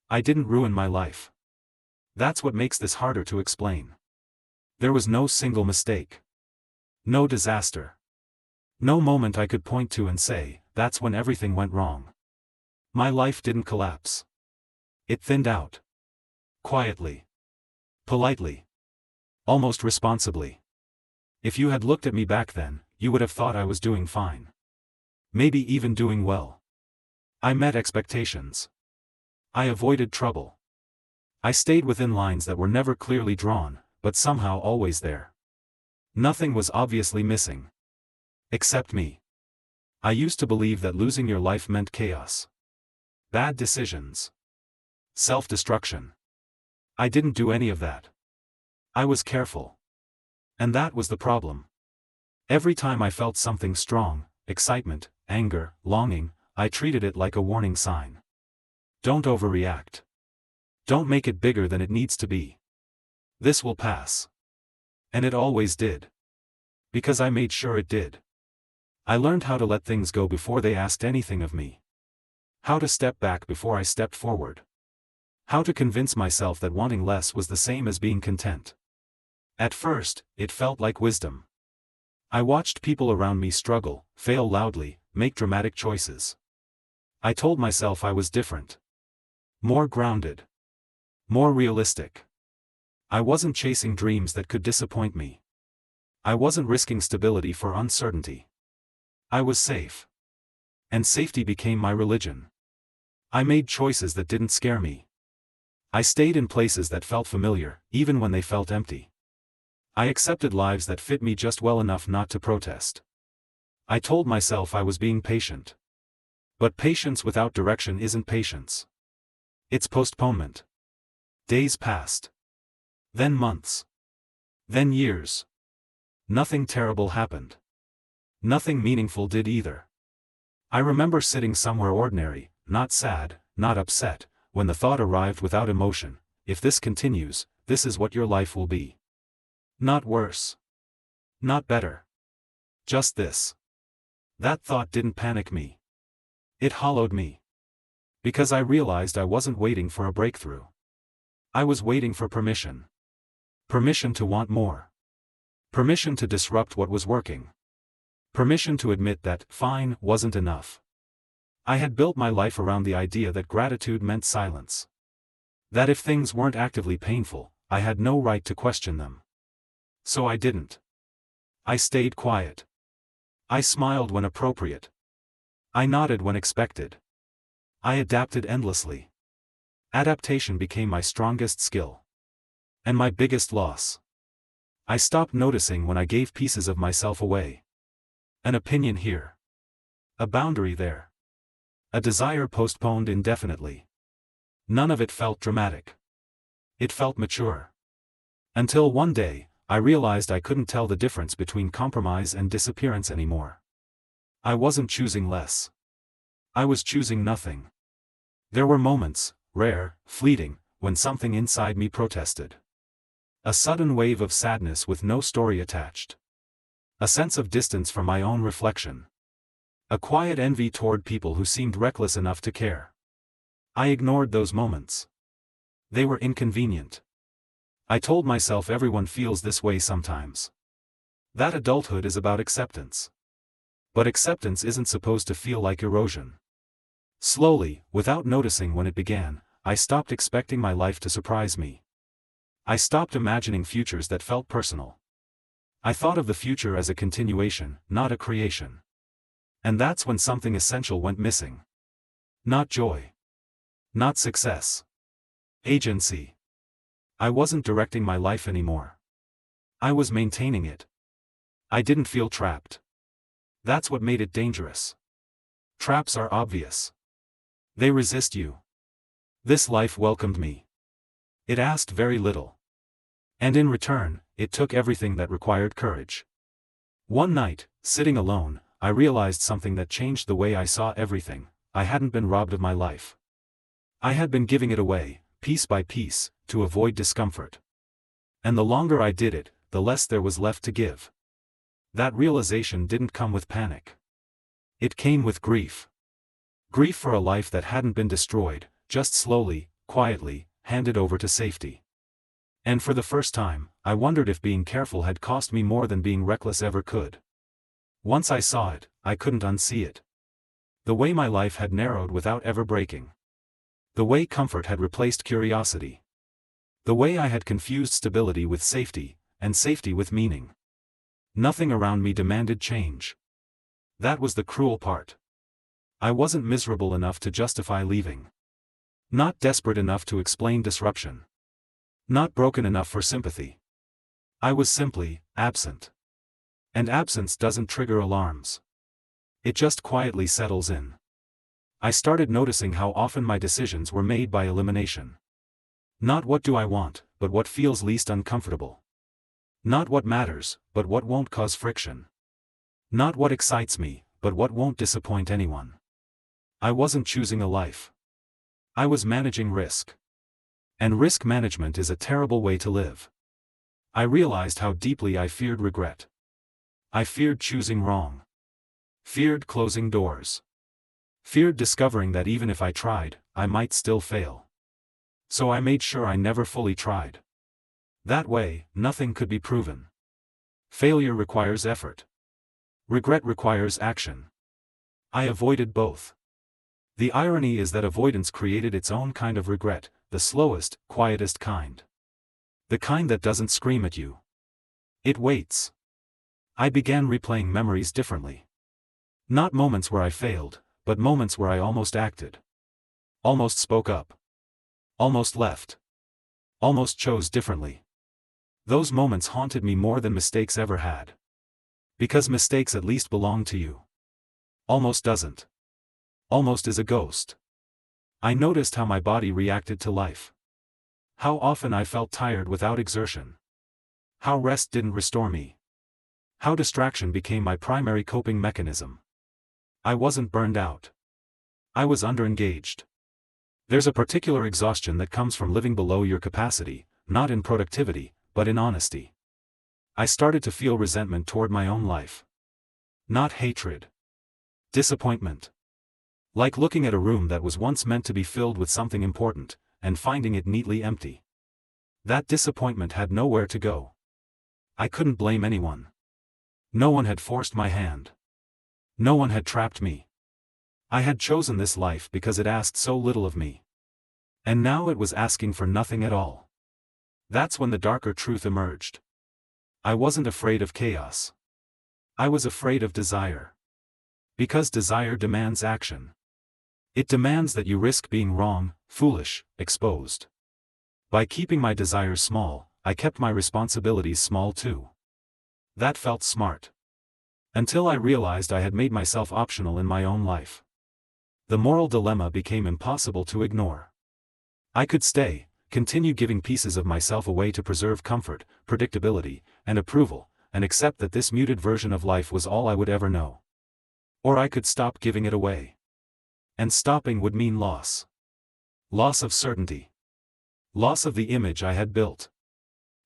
I didn't ruin my life. That's what makes this harder to explain. There was no single mistake. No disaster. No moment I could point to and say, that's when everything went wrong. My life didn't collapse. It thinned out. Quietly. Politely. Almost responsibly. If you had looked at me back then, you would have thought I was doing fine. Maybe even doing well. I met expectations. I avoided trouble. I stayed within lines that were never clearly drawn, but somehow always there. Nothing was obviously missing. Except me. I used to believe that losing your life meant chaos. Bad decisions. Self-destruction. I didn't do any of that. I was careful. And that was the problem. Every time I felt something strong, excitement, anger, longing, I treated it like a warning sign. Don't overreact. Don't make it bigger than it needs to be. This will pass. And it always did. Because I made sure it did. I learned how to let things go before they asked anything of me. How to step back before I stepped forward. How to convince myself that wanting less was the same as being content. At first, it felt like wisdom. I watched people around me struggle, fail loudly, make dramatic choices. I told myself I was different. More grounded. More realistic. I wasn't chasing dreams that could disappoint me. I wasn't risking stability for uncertainty. I was safe. And safety became my religion. I made choices that didn't scare me. I stayed in places that felt familiar, even when they felt empty. I accepted lives that fit me just well enough not to protest. I told myself I was being patient. But patience without direction isn't patience. It's postponement. Days passed. Then months. Then years. Nothing terrible happened. Nothing meaningful did either. I remember sitting somewhere ordinary, not sad, not upset, when the thought arrived without emotion, if this continues, this is what your life will be. Not worse. Not better. Just this. That thought didn't panic me. It hollowed me. Because I realized I wasn't waiting for a breakthrough. I was waiting for permission. Permission to want more. Permission to disrupt what was working. Permission to admit that fine wasn't enough. I had built my life around the idea that gratitude meant silence. That if things weren't actively painful, I had no right to question them. So I didn't. I stayed quiet. I smiled when appropriate. I nodded when expected. I adapted endlessly. Adaptation became my strongest skill. And my biggest loss. I stopped noticing when I gave pieces of myself away. An opinion here. A boundary there. A desire postponed indefinitely. None of it felt dramatic. It felt mature. Until one day, I realized I couldn't tell the difference between compromise and disappearance anymore. I wasn't choosing less. I was choosing nothing. There were moments, rare, fleeting, when something inside me protested. A sudden wave of sadness with no story attached. A sense of distance from my own reflection. A quiet envy toward people who seemed reckless enough to care. I ignored those moments. They were inconvenient. I told myself everyone feels this way sometimes. That adulthood is about acceptance. But acceptance isn't supposed to feel like erosion. Slowly, without noticing when it began, I stopped expecting my life to surprise me. I stopped imagining futures that felt personal. I thought of the future as a continuation, not a creation. And that's when something essential went missing. Not joy. Not success. Agency. I wasn't directing my life anymore. I was maintaining it. I didn't feel trapped. That's what made it dangerous. Traps are obvious. They resist you. This life welcomed me. It asked very little. And in return, it took everything that required courage. One night, sitting alone, I realized something that changed the way I saw everything. I hadn't been robbed of my life. I had been giving it away, piece by piece, to avoid discomfort. And the longer I did it, the less there was left to give. That realization didn't come with panic. It came with grief. Grief for a life that hadn't been destroyed, just slowly, quietly, handed over to safety. And for the first time, I wondered if being careful had cost me more than being reckless ever could. Once I saw it, I couldn't unsee it. The way my life had narrowed without ever breaking. The way comfort had replaced curiosity. The way I had confused stability with safety, and safety with meaning. Nothing around me demanded change. That was the cruel part. I wasn't miserable enough to justify leaving. Not desperate enough to explain disruption. Not broken enough for sympathy. I was simply absent. And absence doesn't trigger alarms. It just quietly settles in. I started noticing how often my decisions were made by elimination. Not what do I want, but what feels least uncomfortable. Not what matters, but what won't cause friction. Not what excites me, but what won't disappoint anyone. I wasn't choosing a life. I was managing risk. And risk management is a terrible way to live. I realized how deeply I feared regret. I feared choosing wrong. Feared closing doors. Feared discovering that even if I tried, I might still fail. So I made sure I never fully tried. That way, nothing could be proven. Failure requires effort. Regret requires action. I avoided both. The irony is that avoidance created its own kind of regret, the slowest, quietest kind. The kind that doesn't scream at you. It waits. I began replaying memories differently. Not moments where I failed, but moments where I almost acted. Almost spoke up. Almost left. Almost chose differently. Those moments haunted me more than mistakes ever had. Because mistakes at least belong to you. Almost doesn't. Almost is a ghost. I noticed how my body reacted to life. How often I felt tired without exertion. How rest didn't restore me. How distraction became my primary coping mechanism. I wasn't burned out. I was underengaged. There's a particular exhaustion that comes from living below your capacity, not in productivity, but in honesty. I started to feel resentment toward my own life. Not hatred. Disappointment. Like looking at a room that was once meant to be filled with something important, and finding it neatly empty. That disappointment had nowhere to go. I couldn't blame anyone. No one had forced my hand. No one had trapped me. I had chosen this life because it asked so little of me. And now it was asking for nothing at all. That's when the darker truth emerged. I wasn't afraid of chaos. I was afraid of desire. Because desire demands action. It demands that you risk being wrong, foolish, exposed. By keeping my desires small, I kept my responsibilities small too. That felt smart. Until I realized I had made myself optional in my own life. The moral dilemma became impossible to ignore. I could stay, continue giving pieces of myself away to preserve comfort, predictability, and approval, and accept that this muted version of life was all I would ever know. Or I could stop giving it away. And stopping would mean loss. Loss of certainty. Loss of the image I had built.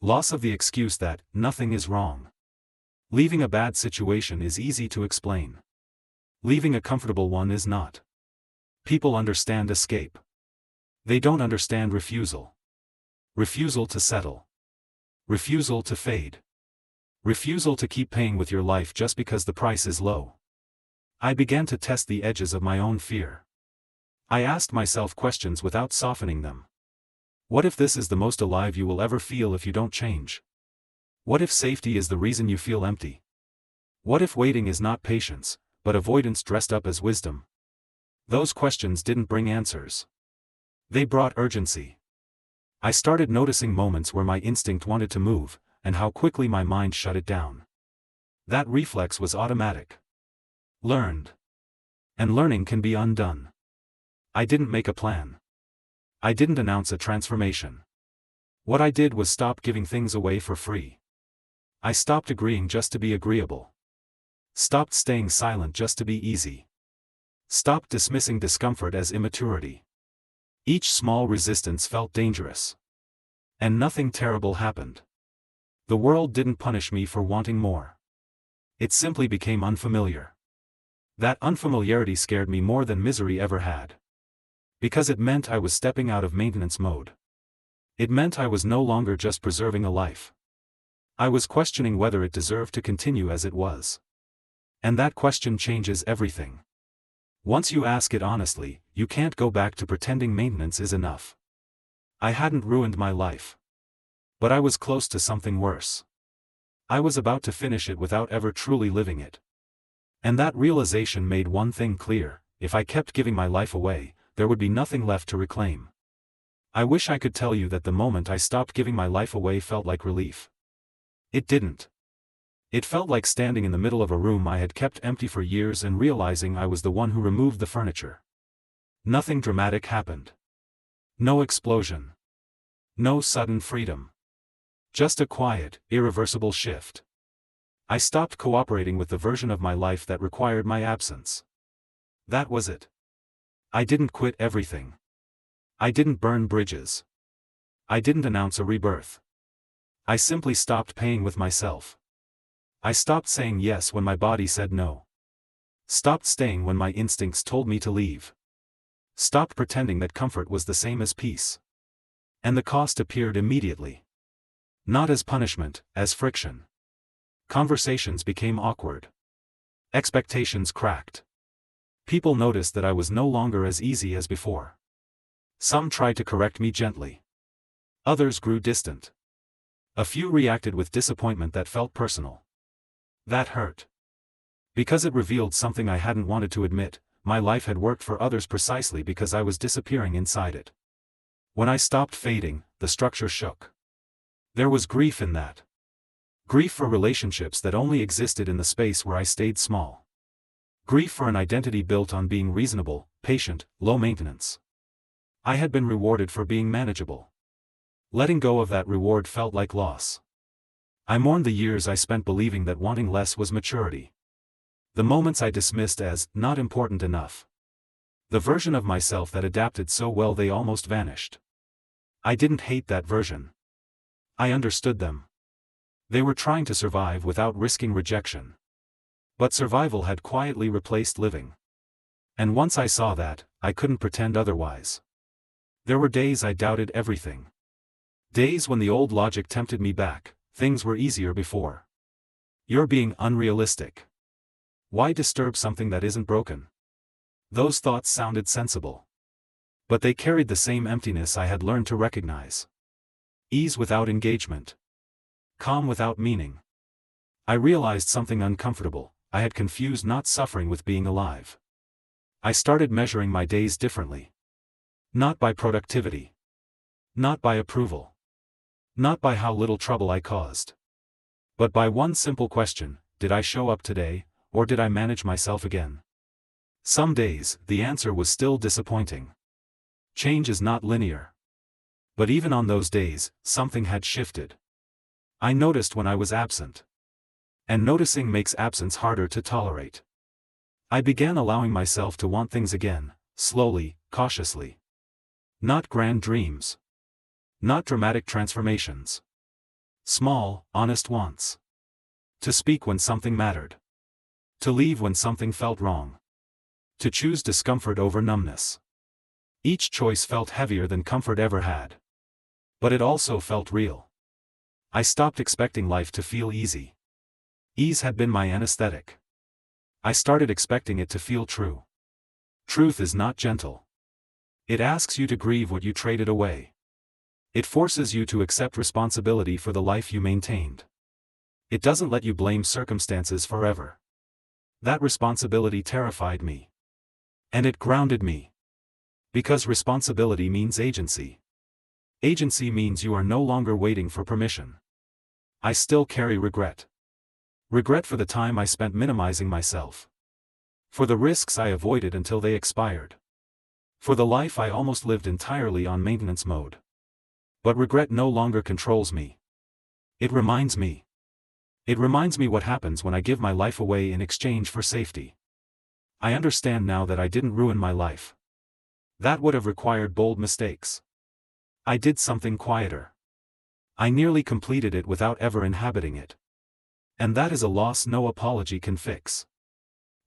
Loss of the excuse that nothing is wrong. Leaving a bad situation is easy to explain. Leaving a comfortable one is not. People understand escape. They don't understand refusal. Refusal to settle. Refusal to fade. Refusal to keep paying with your life just because the price is low. I began to test the edges of my own fear. I asked myself questions without softening them. What if this is the most alive you will ever feel if you don't change? What if safety is the reason you feel empty? What if waiting is not patience, but avoidance dressed up as wisdom? Those questions didn't bring answers. They brought urgency. I started noticing moments where my instinct wanted to move, and how quickly my mind shut it down. That reflex was automatic. Learned. And learning can be undone. I didn't make a plan. I didn't announce a transformation. What I did was stop giving things away for free. I stopped agreeing just to be agreeable. Stopped staying silent just to be easy. Stopped dismissing discomfort as immaturity. Each small resistance felt dangerous. And nothing terrible happened. The world didn't punish me for wanting more. It simply became unfamiliar. That unfamiliarity scared me more than misery ever had. Because it meant I was stepping out of maintenance mode. It meant I was no longer just preserving a life. I was questioning whether it deserved to continue as it was. And that question changes everything. Once you ask it honestly, you can't go back to pretending maintenance is enough. I hadn't ruined my life. But I was close to something worse. I was about to finish it without ever truly living it. And that realization made one thing clear: if I kept giving my life away, there would be nothing left to reclaim. I wish I could tell you that the moment I stopped giving my life away felt like relief. It didn't. It felt like standing in the middle of a room I had kept empty for years and realizing I was the one who removed the furniture. Nothing dramatic happened. No explosion. No sudden freedom. Just a quiet, irreversible shift. I stopped cooperating with the version of my life that required my absence. That was it. I didn't quit everything. I didn't burn bridges. I didn't announce a rebirth. I simply stopped paying with myself. I stopped saying yes when my body said no. Stopped staying when my instincts told me to leave. Stopped pretending that comfort was the same as peace. And the cost appeared immediately. Not as punishment, as friction. Conversations became awkward. Expectations cracked. People noticed that I was no longer as easy as before. Some tried to correct me gently. Others grew distant. A few reacted with disappointment that felt personal. That hurt. Because it revealed something I hadn't wanted to admit: my life had worked for others precisely because I was disappearing inside it. When I stopped fading, the structure shook. There was grief in that. Grief for relationships that only existed in the space where I stayed small. Grief for an identity built on being reasonable, patient, low maintenance. I had been rewarded for being manageable. Letting go of that reward felt like loss. I mourned the years I spent believing that wanting less was maturity. The moments I dismissed as not important enough. The version of myself that adapted so well they almost vanished. I didn't hate that version. I understood them. They were trying to survive without risking rejection. But survival had quietly replaced living. And once I saw that, I couldn't pretend otherwise. There were days I doubted everything. Days when the old logic tempted me back: things were easier before. You're being unrealistic. Why disturb something that isn't broken? Those thoughts sounded sensible. But they carried the same emptiness I had learned to recognize. Ease without engagement. Calm without meaning. I realized something uncomfortable: I had confused not suffering with being alive. I started measuring my days differently. Not by productivity. Not by approval. Not by how little trouble I caused. But by one simple question: did I show up today, or did I manage myself again? Some days, the answer was still disappointing. Change is not linear. But even on those days, something had shifted. I noticed when I was absent. And noticing makes absence harder to tolerate. I began allowing myself to want things again, slowly, cautiously. Not grand dreams. Not dramatic transformations. Small, honest wants. To speak when something mattered. To leave when something felt wrong. To choose discomfort over numbness. Each choice felt heavier than comfort ever had. But it also felt real. I stopped expecting life to feel easy. Ease had been my anesthetic. I started expecting it to feel true. Truth is not gentle. It asks you to grieve what you traded away. It forces you to accept responsibility for the life you maintained. It doesn't let you blame circumstances forever. That responsibility terrified me. And it grounded me. Because responsibility means agency. Agency means you are no longer waiting for permission. I still carry regret. Regret for the time I spent minimizing myself. For the risks I avoided until they expired. For the life I almost lived entirely on maintenance mode. But regret no longer controls me. It reminds me. It reminds me what happens when I give my life away in exchange for safety. I understand now that I didn't ruin my life. That would have required bold mistakes. I did something quieter. I nearly completed it without ever inhabiting it. And that is a loss no apology can fix.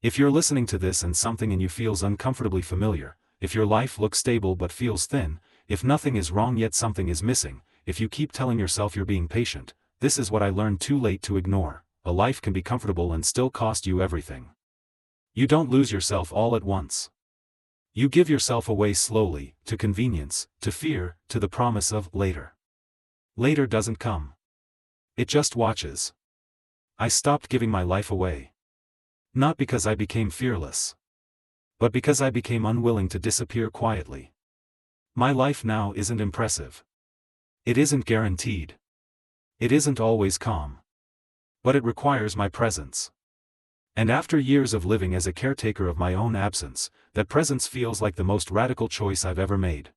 If you're listening to this and something in you feels uncomfortably familiar, if your life looks stable but feels thin, if nothing is wrong yet something is missing, if you keep telling yourself you're being patient, this is what I learned too late to ignore: a life can be comfortable and still cost you everything. You don't lose yourself all at once. You give yourself away slowly, to convenience, to fear, to the promise of later. Later doesn't come. It just watches. I stopped giving my life away. Not because I became fearless, but because I became unwilling to disappear quietly. My life now isn't impressive. It isn't guaranteed. It isn't always calm. But it requires my presence. And after years of living as a caretaker of my own absence, that presence feels like the most radical choice I've ever made.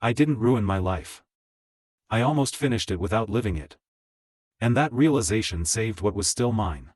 I didn't ruin my life. I almost finished it without living it. And that realization saved what was still mine.